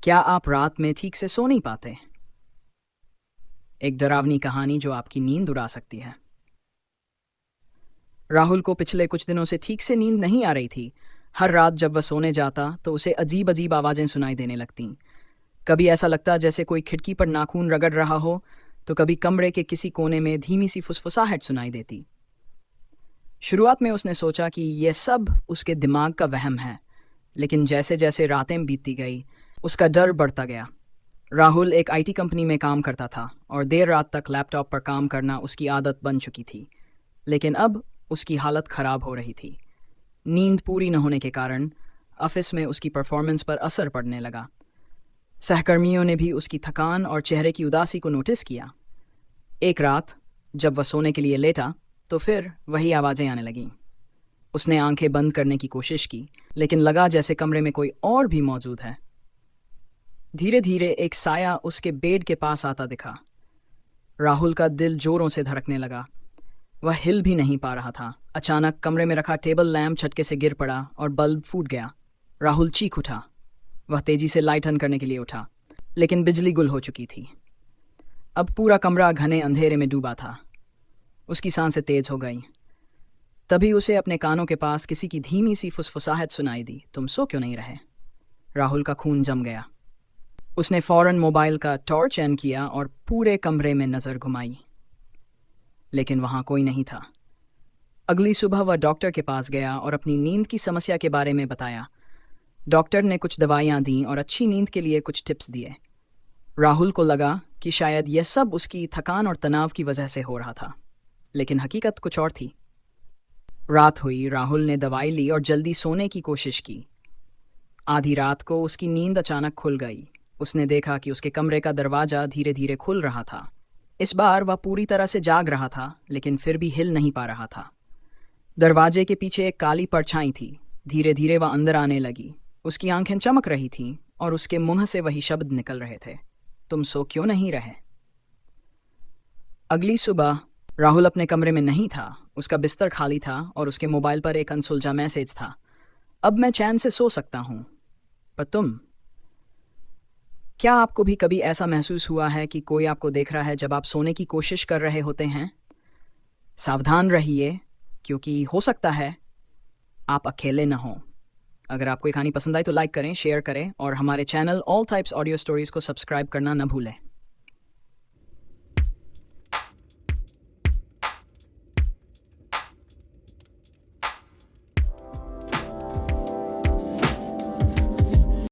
क्या आप रात में ठीक से सो नहीं पाते? एक डरावनी कहानी जो आपकी नींद उड़ा सकती है। राहुल को पिछले कुछ दिनों से ठीक से नींद नहीं आ रही थी। हर रात जब वह सोने जाता तो उसे अजीब अजीब आवाजें सुनाई देने लगतीं। कभी ऐसा लगता जैसे कोई खिड़की पर नाखून रगड़ रहा हो, तो कभी कमरे के किसी कोने में धीमी सी फुसफुसाहट सुनाई देती। शुरुआत में उसने सोचा कि यह सब उसके दिमाग का वहम है, लेकिन जैसे जैसे रातें बीतती गई, उसका डर बढ़ता गया। राहुल एक आईटी कंपनी में काम करता था और देर रात तक लैपटॉप पर काम करना उसकी आदत बन चुकी थी। लेकिन अब उसकी हालत खराब हो रही थी। नींद पूरी न होने के कारण ऑफिस में उसकी परफॉर्मेंस पर असर पड़ने लगा। सहकर्मियों ने भी उसकी थकान और चेहरे की उदासी को नोटिस किया। एक रात जब वह सोने के लिए लेटा तो फिर वही आवाज़ें आने लगीं। उसने आंखें बंद करने की कोशिश की, लेकिन लगा जैसे कमरे में कोई और भी मौजूद है। धीरे धीरे एक साया उसके बेड के पास आता दिखा। राहुल का दिल जोरों से धड़कने लगा। वह हिल भी नहीं पा रहा था। अचानक कमरे में रखा टेबल लैंप झटके से गिर पड़ा और बल्ब फूट गया। राहुल चीख उठा। वह तेजी से लाइट ऑन करने के लिए उठा, लेकिन बिजली गुल हो चुकी थी। अब पूरा कमरा घने अंधेरे में डूबा था। उसकी सांसें तेज हो गईं। तभी उसे अपने कानों के पास किसी की धीमी सी फुसफुसाहट सुनाई दी, तुम सो क्यों नहीं रहे? राहुल का खून जम गया। उसने फौरन मोबाइल का टॉर्च ऑन किया और पूरे कमरे में नजर घुमाई, लेकिन वहां कोई नहीं था। अगली सुबह वह डॉक्टर के पास गया और अपनी नींद की समस्या के बारे में बताया। डॉक्टर ने कुछ दवाइयां दी और अच्छी नींद के लिए कुछ टिप्स दिए। राहुल को लगा कि शायद यह सब उसकी थकान और तनाव की वजह से हो रहा था, लेकिन हकीकत कुछ और थी। रात हुई, राहुल ने दवाई ली और जल्दी सोने की कोशिश की। आधी रात को उसकी नींद अचानक खुल गई। उसने देखा कि उसके कमरे का दरवाजा धीरे धीरे खुल रहा था। इस बार वह पूरी तरह से जाग रहा था, लेकिन फिर भी हिल नहीं पा रहा था। दरवाजे के पीछे एक काली परछाई थी। धीरे धीरे वह अंदर आने लगी। उसकी आंखें चमक रही थीं और उसके मुंह से वही शब्द निकल रहे थे, तुम सो क्यों नहीं रहे? अगली सुबह राहुल अपने कमरे में नहीं था। उसका बिस्तर खाली था और उसके मोबाइल पर एक अनसुलझा मैसेज था, अब मैं चैन से सो सकता हूं, पर तुम। क्या आपको भी कभी ऐसा महसूस हुआ है कि कोई आपको देख रहा है जब आप सोने की कोशिश कर रहे होते हैं? सावधान रहिए, क्योंकि हो सकता है आप अकेले न हों। अगर आपको ये कहानी पसंद आई तो लाइक करें, शेयर करें और हमारे channel all types audio stories को सब्सक्राइब करना न भूलें।